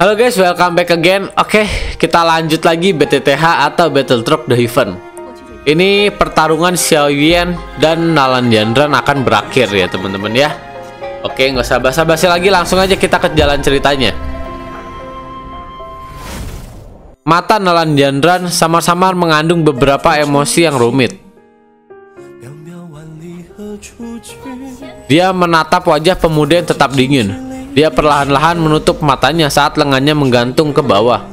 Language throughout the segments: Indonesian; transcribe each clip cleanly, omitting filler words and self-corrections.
Halo guys, welcome back again. Oke, kita lanjut lagi BTTH atau Battletroops The Heaven. Ini pertarungan Xiao Yuan dan Nalanjandran akan berakhir ya teman-teman ya. Oke, nggak usah basa-basi lagi, langsung aja kita ke jalan ceritanya. Mata Nalanjandran samar-samar mengandung beberapa emosi yang rumit. Dia menatap wajah pemuda yang tetap dingin. Dia perlahan-lahan menutup matanya saat lengannya menggantung ke bawah.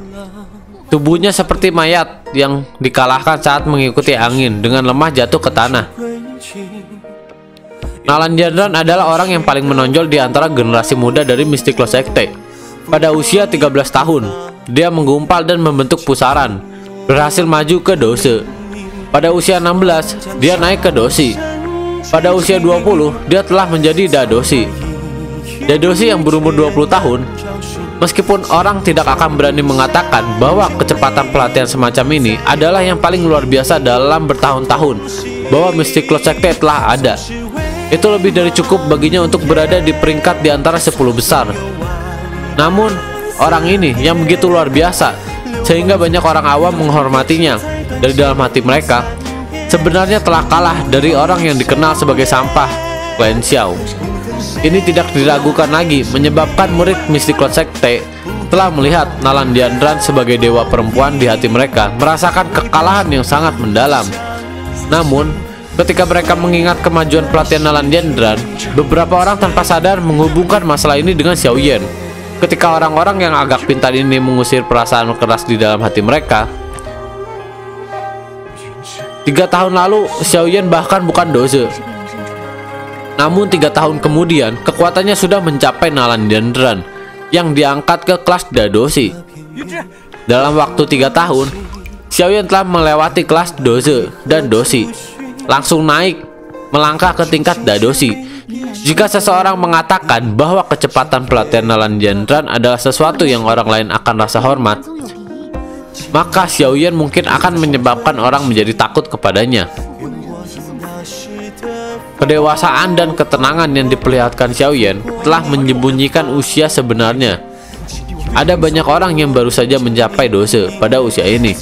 Tubuhnya seperti mayat yang dikalahkan saat mengikuti angin, dengan lemah jatuh ke tanah. Nalanjandran adalah orang yang paling menonjol di antara generasi muda dari Mystical Sekte. Pada usia 13 tahun, dia menggumpal dan membentuk pusaran, berhasil maju ke Dose. Pada usia 16, dia naik ke Dosi. Pada usia 20, dia telah menjadi Dadosi. Dadosi yang berumur 20 tahun, meskipun orang tidak akan berani mengatakan bahwa kecepatan pelatihan semacam ini adalah yang paling luar biasa dalam bertahun-tahun, bahwa Mystical Sekte telah ada. Itu lebih dari cukup baginya untuk berada di peringkat di antara 10 besar. Namun, orang ini yang begitu luar biasa, sehingga banyak orang awam menghormatinya. Dari dalam hati mereka, sebenarnya telah kalah dari orang yang dikenal sebagai sampah, Clan Xiao. Ini tidak diragukan lagi, menyebabkan murid Mystical Sekte telah melihat Nalanjandran sebagai dewa perempuan di hati mereka, merasakan kekalahan yang sangat mendalam. Namun, ketika mereka mengingat kemajuan pelatihan Nalanjandran, beberapa orang tanpa sadar menghubungkan masalah ini dengan Xiao Yuan. Ketika orang-orang yang agak pintar ini mengusir perasaan keras di dalam hati mereka, 3 tahun lalu Xiao Yuan bahkan bukan Doze. Namun 3 tahun kemudian, kekuatannya sudah mencapai Nalanjandran yang diangkat ke kelas Dadosi. Dalam waktu 3 tahun, Xiao Yuan telah melewati kelas Doze dan Dosi, langsung naik melangkah ke tingkat Dadosi. Jika seseorang mengatakan bahwa kecepatan pelatihan Nalanjandran adalah sesuatu yang orang lain akan rasa hormat, maka Xiao Yuan mungkin akan menyebabkan orang menjadi takut kepadanya. Kedewasaan dan ketenangan yang diperlihatkan Xiao Yuan telah menyembunyikan usia sebenarnya. Ada banyak orang yang baru saja mencapai Dose pada usia ini.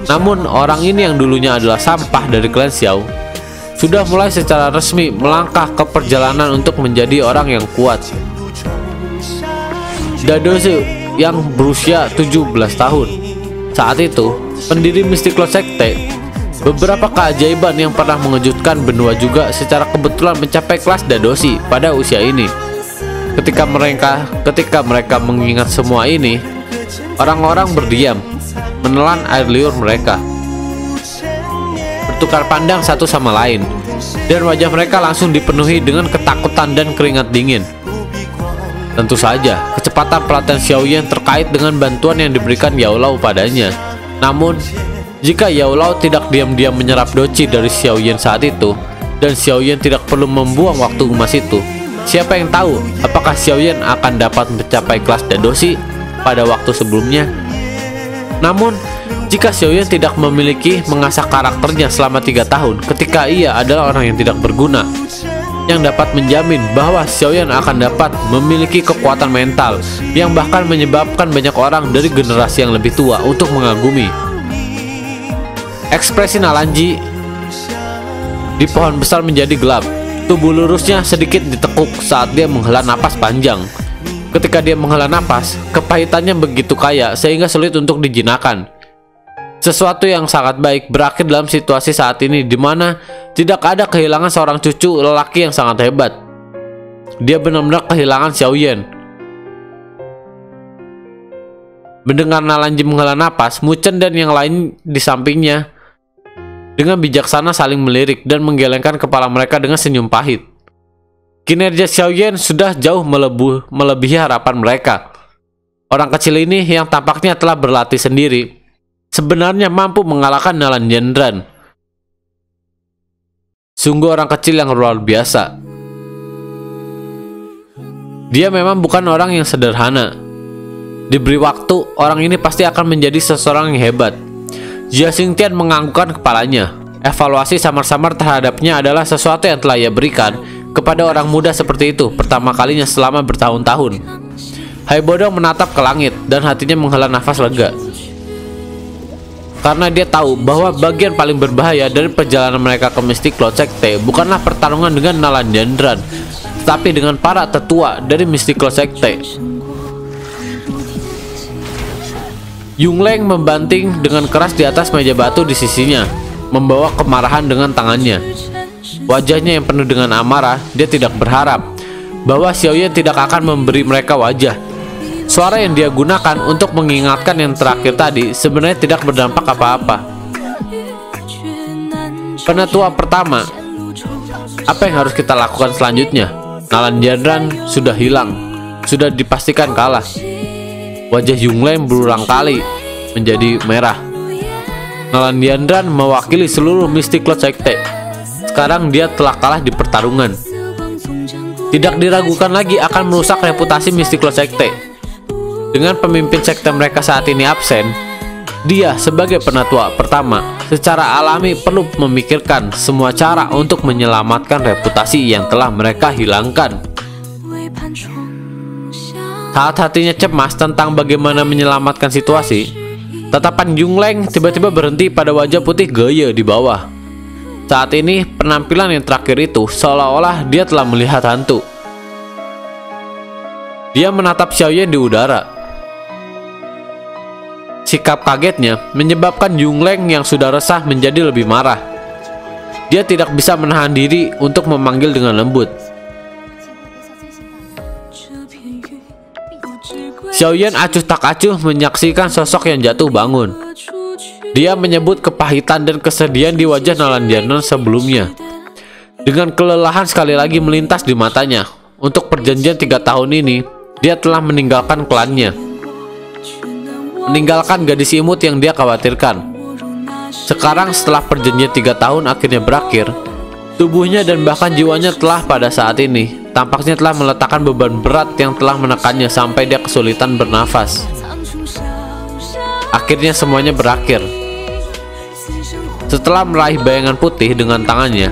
Namun orang ini yang dulunya adalah sampah dari klan Xiao sudah mulai secara resmi melangkah ke perjalanan untuk menjadi orang yang kuat. Dadosi yang berusia 17 tahun. Saat itu, pendiri Mystical Sekte, beberapa keajaiban yang pernah mengejutkan benua juga secara kebetulan mencapai kelas Dadosi pada usia ini. Ketika mereka mengingat semua ini, orang-orang berdiam, menelan air liur mereka, bertukar pandang satu sama lain, dan wajah mereka langsung dipenuhi dengan ketakutan dan keringat dingin. Tentu saja, kecepatan pelatihan Xiao Yuan terkait dengan bantuan yang diberikan Yao Lao padanya. Namun, jika Yao Lao tidak diam-diam menyerap doci dari Xiao Yuan saat itu, dan Xiao Yuan tidak perlu membuang waktu emas itu, siapa yang tahu apakah Xiao Yuan akan dapat mencapai kelas Dadosi pada waktu sebelumnya. Namun, jika Xiao Yuan tidak mengasah karakternya selama 3 tahun, ketika ia adalah orang yang tidak berguna, yang dapat menjamin bahwa Xiao Yuan akan dapat memiliki kekuatan mental yang bahkan menyebabkan banyak orang dari generasi yang lebih tua untuk mengagumi. Ekspresi Nalanji di pohon besar menjadi gelap. Tubuh lurusnya sedikit ditekuk saat dia menghela napas panjang. Ketika dia menghela napas, kepahitannya begitu kaya sehingga sulit untuk dijinakkan. Sesuatu yang sangat baik berakhir dalam situasi saat ini, di mana tidak ada kehilangan seorang cucu lelaki yang sangat hebat. Dia benar-benar kehilangan Xiao Yuan. Mendengar Nalanji menghela napas, Mu Chen dan yang lain di sampingnya dengan bijaksana saling melirik dan menggelengkan kepala mereka dengan senyum pahit. Kinerja Xiao Yuan sudah jauh melebihi harapan mereka. Orang kecil ini yang tampaknya telah berlatih sendiri, sebenarnya mampu mengalahkan Nalanjandran. Sungguh orang kecil yang luar biasa. Dia memang bukan orang yang sederhana. Diberi waktu, orang ini pasti akan menjadi seseorang yang hebat. Jia Xingtian menganggukkan kepalanya. Evaluasi samar-samar terhadapnya adalah sesuatu yang telah ia berikan kepada orang muda seperti itu pertama kalinya selama bertahun-tahun. Hai Bodong menatap ke langit dan hatinya menghela nafas lega. Karena dia tahu bahwa bagian paling berbahaya dari perjalanan mereka ke Mystic Cloud Sekte bukanlah pertarungan dengan Nalandjandran, tetapi dengan para tetua dari Mystic Cloud Sekte. Yungleng membanting dengan keras di atas meja batu di sisinya, membawa kemarahan dengan tangannya. Wajahnya yang penuh dengan amarah, dia tidak berharap bahwa Xiaoyan tidak akan memberi mereka wajah. Suara yang dia gunakan untuk mengingatkan yang terakhir tadi sebenarnya tidak berdampak apa-apa. Penatua pertama, apa yang harus kita lakukan selanjutnya? Nalandjandran sudah hilang, sudah dipastikan kalah. Wajah Yungleng berulang kali menjadi merah. Nalandjandran mewakili seluruh Mystic Cloud Sekte. Sekarang dia telah kalah di pertarungan. Tidak diragukan lagi akan merusak reputasi Mystic Cloud Sekte. Dengan pemimpin sekte mereka saat ini absen, dia sebagai penatua pertama secara alami perlu memikirkan semua cara untuk menyelamatkan reputasi yang telah mereka hilangkan. Saat hatinya cemas tentang bagaimana menyelamatkan situasi, tatapan Yungleng tiba-tiba berhenti pada wajah putih Geye di bawah. Saat ini penampilan yang terakhir itu seolah-olah dia telah melihat hantu. Dia menatap Xiaoyan di udara. Sikap kagetnya menyebabkan Yungleng yang sudah resah menjadi lebih marah. Dia tidak bisa menahan diri untuk memanggil dengan lembut. Xiaoyan acuh tak acuh menyaksikan sosok yang jatuh bangun. Dia menyebut kepahitan dan kesedihan di wajah Nalandjandran sebelumnya. Dengan kelelahan sekali lagi melintas di matanya. Untuk perjanjian 3 tahun ini, dia telah meninggalkan klannya, meninggalkan gadis imut yang dia khawatirkan. Sekarang setelah perjanjian 3 tahun akhirnya berakhir, tubuhnya dan bahkan jiwanya telah pada saat ini tampaknya telah meletakkan beban berat yang telah menekannya sampai dia kesulitan bernafas. Akhirnya semuanya berakhir. Setelah meraih bayangan putih dengan tangannya,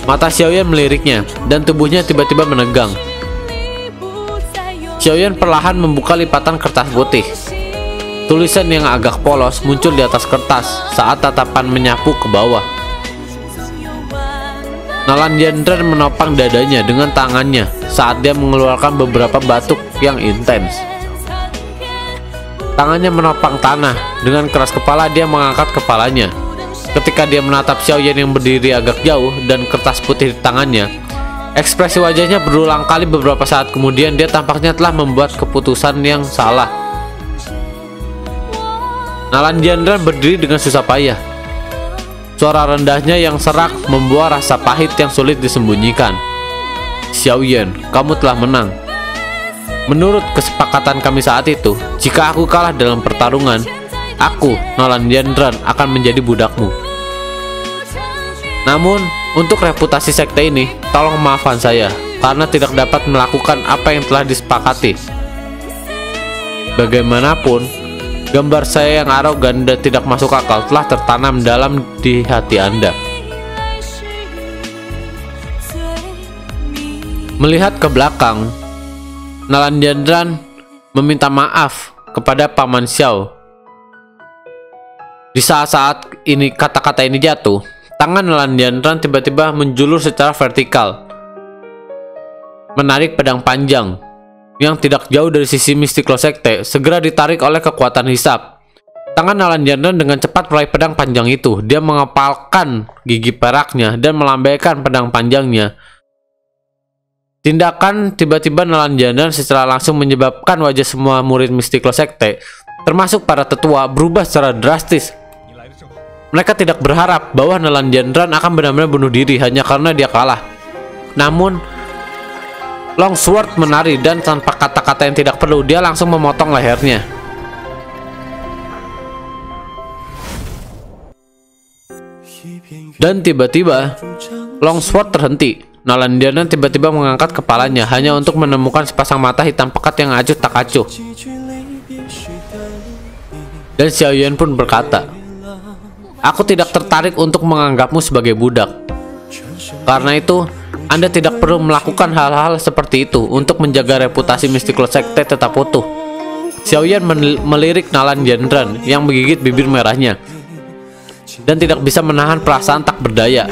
mata Xiaoyan meliriknya dan tubuhnya tiba-tiba menegang. Xiaoyan perlahan membuka lipatan kertas putih. Tulisan yang agak polos muncul di atas kertas saat tatapan menyapu ke bawah. Nalandjandran menopang dadanya dengan tangannya saat dia mengeluarkan beberapa batuk yang intens. Tangannya menopang tanah. Dengan keras kepala dia mengangkat kepalanya. Ketika dia menatap Xiaoyan yang berdiri agak jauh dan kertas putih di tangannya, ekspresi wajahnya berulang kali. Beberapa saat kemudian dia tampaknya telah membuat keputusan yang salah. Nalandjandran berdiri dengan susah payah. Suara rendahnya yang serak membawa rasa pahit yang sulit disembunyikan. Xiaoyan, kamu telah menang. Menurut kesepakatan kami saat itu, jika aku kalah dalam pertarungan, aku, Nalandjandran, akan menjadi budakmu. Namun, untuk reputasi sekte ini, tolong maafkan saya, karena tidak dapat melakukan apa yang telah disepakati. Bagaimanapun, gambar saya yang arogan dan tidak masuk akal telah tertanam dalam di hati Anda. Melihat ke belakang, Nalandjandran meminta maaf kepada Paman Xiao. Di saat-saat ini kata-kata ini jatuh, tangan Nalandjandran tiba-tiba menjulur secara vertikal, menarik pedang panjang yang tidak jauh dari sisi Mystic Cloud Sekte segera ditarik oleh kekuatan hisap. Tangan Nalandjandran dengan cepat meraih pedang panjang itu. Dia mengepalkan gigi peraknya dan melambaikan pedang panjangnya. Tindakan tiba-tiba Nalandjandran secara langsung menyebabkan wajah semua murid Mystic Cloud Sekte, termasuk para tetua, berubah secara drastis. Mereka tidak berharap bahwa Nalandjandran akan benar-benar bunuh diri hanya karena dia kalah. Namun Longsword menari dan tanpa kata-kata yang tidak perlu dia langsung memotong lehernya. Dan tiba-tiba Longsword terhenti. Nalandjandran tiba-tiba mengangkat kepalanya hanya untuk menemukan sepasang mata hitam pekat yang acuh tak acuh. Dan Xiaoyan pun berkata, "Aku tidak tertarik untuk menganggapmu sebagai budak. Karena itu, Anda tidak perlu melakukan hal-hal seperti itu untuk menjaga reputasi Mystic Cloud Sekte tetap utuh. Xiaoyan melirik Nalan Dianran yang menggigit bibir merahnya dan tidak bisa menahan perasaan tak berdaya.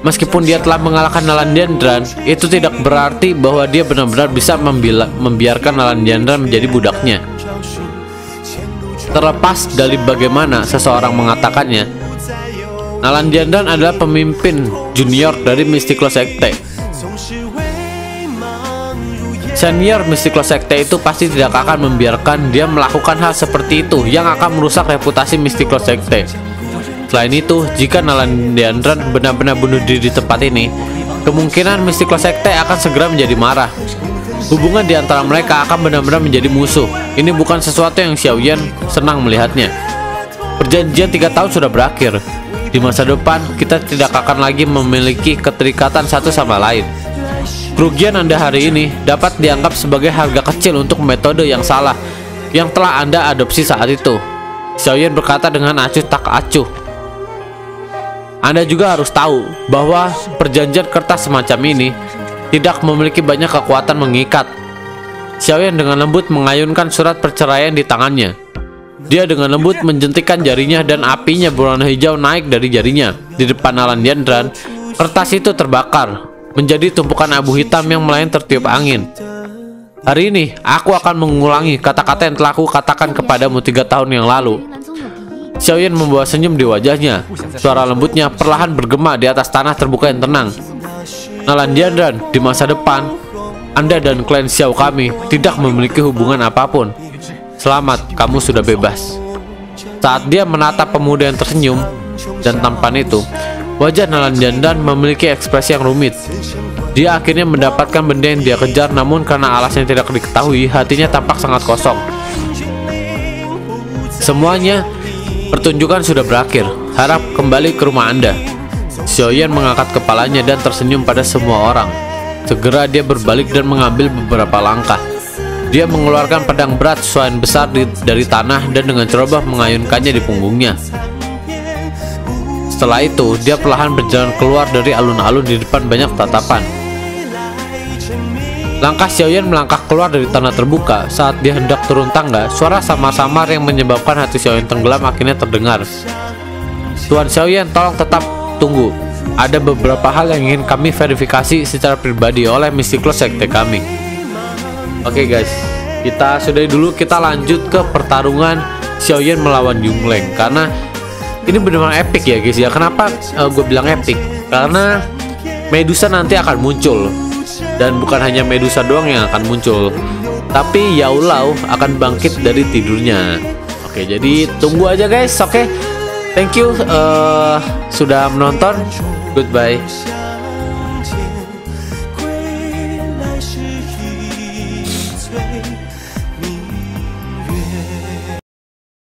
Meskipun dia telah mengalahkan Nalan Dianran, itu tidak berarti bahwa dia benar-benar bisa membiarkan Nalan Dianran menjadi budaknya. Terlepas dari bagaimana seseorang mengatakannya, Nalan Dianran adalah pemimpin junior dari Mystic Cloud Sekte. Senior Mystic Cloud Sekte itu pasti tidak akan membiarkan dia melakukan hal seperti itu yang akan merusak reputasi Mystic Cloud Sekte. Selain itu, jika Nalan Dianran benar-benar bunuh diri di tempat ini, kemungkinan Mystic Cloud Sekte akan segera menjadi marah. Hubungan di antara mereka akan benar-benar menjadi musuh. Ini bukan sesuatu yang Xiaoyan senang melihatnya. Perjanjian 3 tahun sudah berakhir. Di masa depan, kita tidak akan lagi memiliki keterikatan satu sama lain. Kerugian Anda hari ini dapat dianggap sebagai harga kecil untuk metode yang salah yang telah Anda adopsi saat itu. Xiaoyan berkata dengan acuh tak acuh. Anda juga harus tahu bahwa perjanjian kertas semacam ini tidak memiliki banyak kekuatan mengikat. Xiaoyan dengan lembut mengayunkan surat perceraian di tangannya. Dia dengan lembut menjentikkan jarinya dan apinya berwarna hijau naik dari jarinya. Di depan Nalan Dianran, kertas itu terbakar menjadi tumpukan abu hitam yang melayang tertiup angin. Hari ini, aku akan mengulangi kata-kata yang telah aku katakan kepadamu 3 tahun yang lalu. Xiaoyan membawa senyum di wajahnya. Suara lembutnya perlahan bergema di atas tanah terbuka yang tenang. Nalan Dianran, di masa depan, Anda dan klan Xiao kami tidak memiliki hubungan apapun. Selamat, kamu sudah bebas. Saat dia menatap pemuda yang tersenyum dan tampan itu, wajah Nalan Dianran memiliki ekspresi yang rumit. Dia akhirnya mendapatkan benda yang dia kejar, namun karena alasnya tidak diketahui, hatinya tampak sangat kosong. Semuanya, pertunjukan sudah berakhir. Harap kembali ke rumah Anda. Xiaoyan mengangkat kepalanya dan tersenyum pada semua orang. Segera dia berbalik dan mengambil beberapa langkah. Dia mengeluarkan pedang berat swain besar dari tanah dan dengan ceroboh mengayunkannya di punggungnya. Setelah itu, dia perlahan berjalan keluar dari alun-alun di depan banyak tatapan. Langkah Xiaoyan melangkah keluar dari tanah terbuka. Saat dia hendak turun tangga, suara samar-samar yang menyebabkan hati Xiaoyan tenggelam akhirnya terdengar. Tuan Xiaoyan, tolong tetap tunggu. Ada beberapa hal yang ingin kami verifikasi secara pribadi oleh Mystic Cloud Sekte kami. Oke guys, kita sudahi dulu. Kita lanjut ke pertarungan Xiaoyan melawan Yungleng, karena ini benar-benar epic ya guys ya. Kenapa gue bilang epic? Karena Medusa nanti akan muncul. Dan bukan hanya Medusa doang yang akan muncul, tapi Yao Lao akan bangkit dari tidurnya. Oke, jadi tunggu aja guys. Oke, thank you sudah menonton. Goodbye.